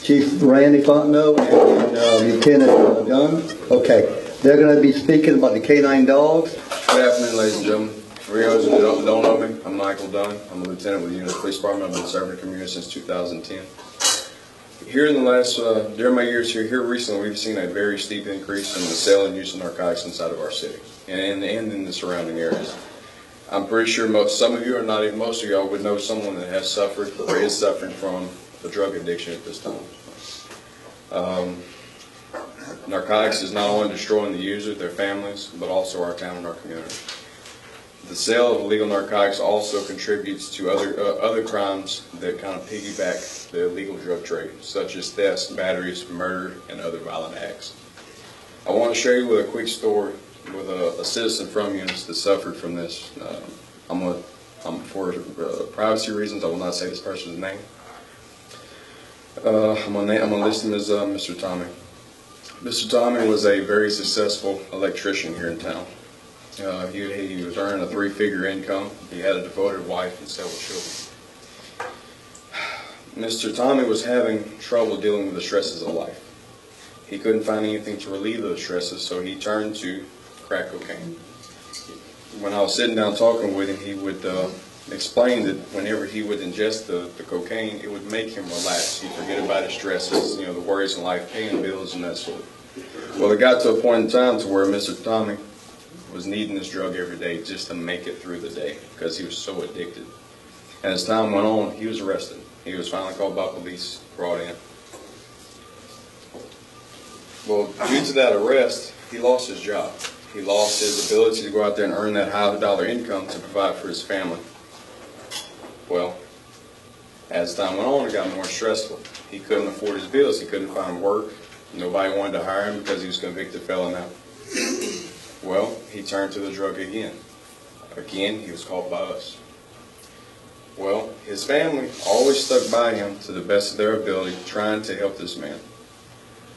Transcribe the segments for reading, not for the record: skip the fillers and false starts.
Chief Randy Fontenot and Lieutenant Dunn. Okay. They're going to be speaking about the canine dogs. Good afternoon, ladies and gentlemen. For those who don't know me, I'm Michael Dunn. I'm a lieutenant with the Eunice Police Department. I've been serving the community since 2010. Here in the last, during my years here recently, we've seen a very steep increase in the sale and use of narcotics inside of our city and in the surrounding areas. I'm pretty sure some of you, or not even most of y'all, would know someone that has suffered or is suffering from a drug addiction at this time. Narcotics is not only destroying the user, their families, but also our town and our community. The sale of illegal narcotics also contributes to other crimes that kind of piggyback the illegal drug trade, such as thefts, batteries, murder, and other violent acts. I want to share you with a quick story with a citizen from Eunice that suffered from this. For privacy reasons, I will not say this person's name. I'm going to list him as Mr. Tommy. Mr. Tommy was a very successful electrician here in town. He was earning a 3-figure income. He had a devoted wife and several children. Mr. Tommy was having trouble dealing with the stresses of life. He couldn't find anything to relieve those stresses, so he turned to crack cocaine. When I was sitting down talking with him, he would explain that whenever he would ingest the cocaine, it would make him relax. He'd forget about his stresses, the worries in life, paying bills and that sort. Well, it got to a point in time to where Mr. Tommy was needing this drug every day just to make it through the day because he was so addicted. And as time went on, he was arrested. He was finally called by police, brought in. Well, due to that arrest, he lost his job. He lost his ability to go out there and earn that high-dollar income to provide for his family. Well, as time went on, it got more stressful. He couldn't afford his bills. He couldn't find work. Nobody wanted to hire him because he was a convicted felon now. Well, he turned to the drug again. Again, he was called by us. Well, his family always stuck by him to the best of their ability, trying to help this man.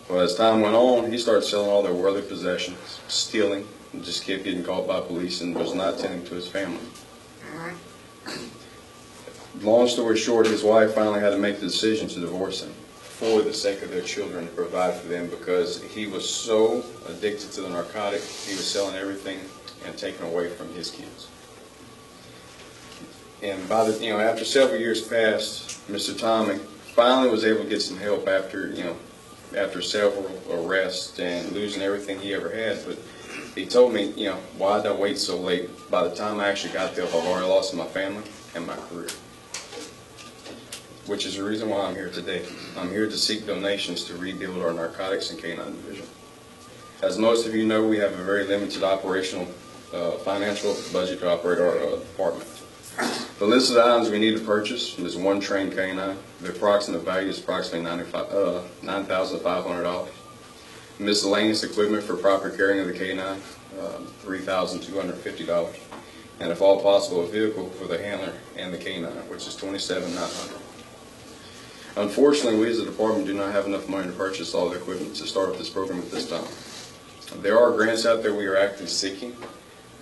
Well, as time went on, he started selling all their worldly possessions, stealing, and just kept getting caught by police and was not tending to his family. Long story short, his wife finally had to make the decision to divorce him for the sake of their children, to provide for them, because he was so addicted to the narcotic, he was selling everything and taking away from his kids. And by the, after several years passed, Mr. Tommy finally was able to get some help after, after several arrests and losing everything he ever had. But he told me, why did I wait so late? By the time I actually got there, I've already lost my family and my career. Which is the reason why I'm here today. I'm here to seek donations to rebuild our narcotics and canine division. As most of you know, we have a very limited operational financial budget to operate our department. The list of items we need to purchase is 1 trained canine. The approximate value is approximately $9,500. Miscellaneous equipment for proper carrying of the canine, $3,250. And if all possible, a vehicle for the handler and the canine, which is $27,900. Unfortunately, we as a department do not have enough money to purchase all the equipment to start this program at this time. There are grants out there we are actively seeking,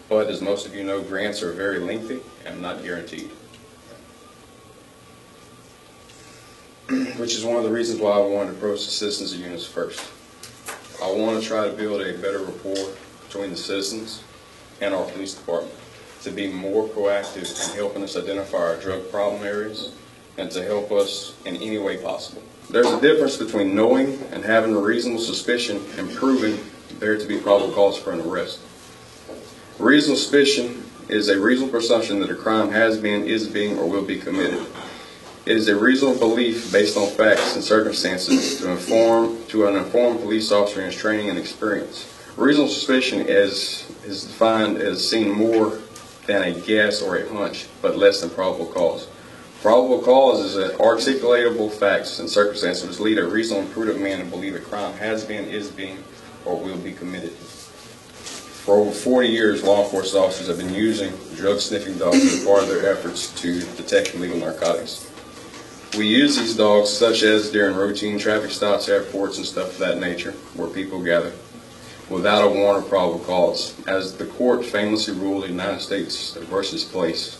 but as most of you know, grants are very lengthy and not guaranteed. Which is one of the reasons why I wanted to approach the citizens of Eunice first. I want to try to build a better rapport between the citizens and our police department to be more proactive in helping us identify our drug problem areas and to help us in any way possible. There's a difference between knowing and having a reasonable suspicion and proving there to be probable cause for an arrest. Reasonable suspicion is a reasonable presumption that a crime has been, is being, or will be committed. It is a reasonable belief based on facts and circumstances to an informed police officer in his training and experience. Reasonable suspicion is defined as seeing more than a guess or a hunch, but less than probable cause. Probable cause is an articulatable facts and circumstances which lead a reasonable and prudent man to believe a crime has been, is being, or will be committed. For over 40 years, law enforcement officers have been using drug sniffing dogs as part of their efforts to detect illegal narcotics. We use these dogs such as during routine traffic stops, airports, and stuff of that nature, where people gather, without a warrant or probable cause. As the court famously ruled in the United States versus Place,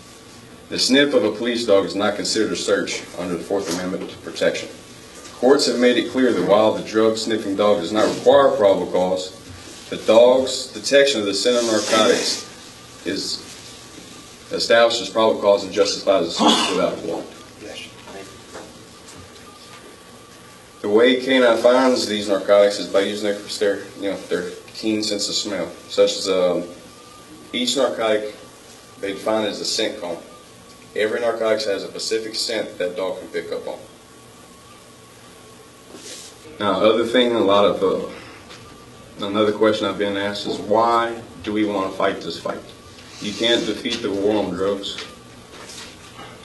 the sniff of a police dog is not considered a search under the Fourth Amendment protection. Courts have made it clear that while the drug-sniffing dog does not require probable cause, the dog's detection of the scent of narcotics is establishes probable cause and justifies a search without a warrant. The way canine finds these narcotics is by using their keen sense of smell, such as each narcotic they define as a scent cone. Every narcotic has a specific scent that dog can pick up on. Now, another question I've been asked is, why do we want to fight this fight? You can't defeat the war on drugs.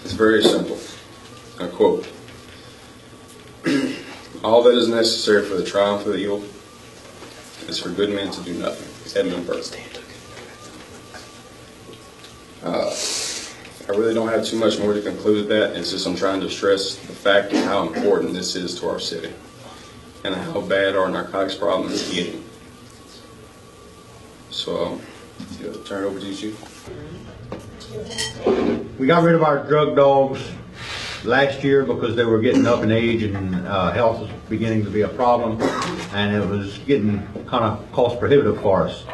It's very simple. I quote, "All that is necessary for the triumph of the evil is for good men to do nothing." Edmund Burke. I really don't have too much more to conclude with that. It's just I'm trying to stress the fact of how important this is to our city and how bad our narcotics problem is getting. So, turn it over to you, Chief. We got rid of our drug dogs last year because they were getting up in age and health was beginning to be a problem, and it was getting kind of cost prohibitive for us.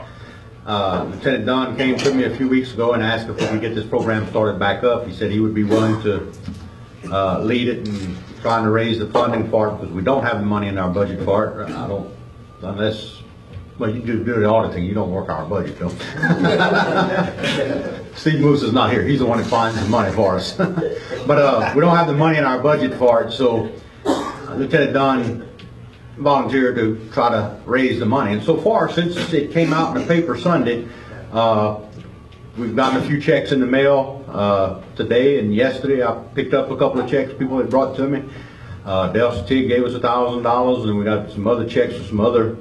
Lieutenant Dunn came to me a few weeks ago and asked if we could get this program started back up. He said he would be willing to lead it and trying to raise the funding for it because we don't have the money in our budget for it. Well, you do the auditing, you don't work our budget, though. Steve Moose is not here. He's the one that finds the money for us. But we don't have the money in our budget for it, so Lieutenant Dunn volunteered to try to raise the money. And so far, since it came out in the paper Sunday, we've gotten a few checks in the mail today and yesterday. I picked up a couple of checks people had brought to me. Dale Stig gave us $1,000, and we got some other checks from some other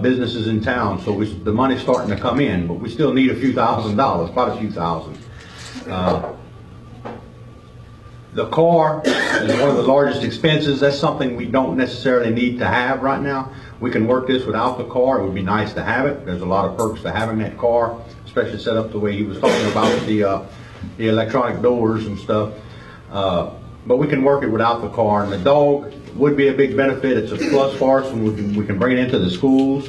businesses in town. So the money's starting to come in, but we still need a few $1,000s, quite a few thousand. The car is one of the largest expenses. That's something we don't necessarily need to have right now. We can work this without the car. It would be nice to have it. There's a lot of perks to having that car, especially set up the way he was talking about the electronic doors and stuff. But we can work it without the car. And the dog would be a big benefit. It's a plus for us when we can bring it into the schools.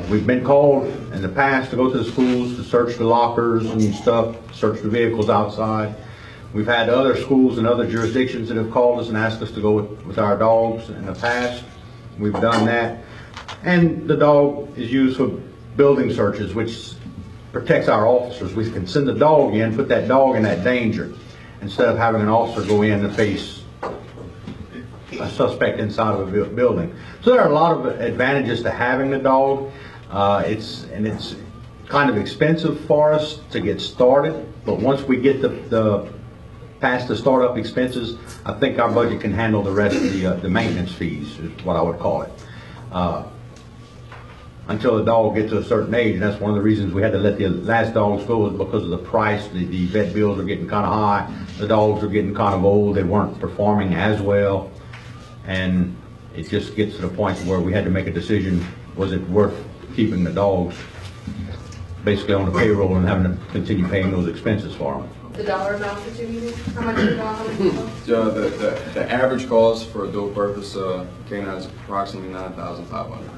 We've been called in the past to go to the schools to search the lockers and stuff, search the vehicles outside. We've had other schools and other jurisdictions that have called us and asked us to go with our dogs in the past. We've done that. And the dog is used for building searches, which protects our officers. We can send the dog in, put that dog in that danger, instead of having an officer go in to face a suspect inside of a building. So there are a lot of advantages to having the dog. It's kind of expensive for us to get started, but once we get past the startup expenses, I think our budget can handle the rest of the maintenance fees, is what I would call it. Until the dog gets to a certain age, and that's one of the reasons we had to let the last dogs go, is because of the price. The vet bills are getting kind of high. The dogs are getting kind of old. They weren't performing as well, and it just gets to the point where we had to make a decision: was it worth keeping the dogs basically on the payroll and having to continue paying those expenses for them? The dollar amount that you needed? How much is the dollar? The average cost for adult purpose canine is approximately $9,500.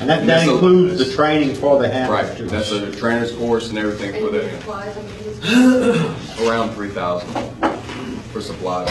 And that includes the training for the handler. Right, that's a trainer's course and everything for that. Supplies, Around $3,000 for supplies.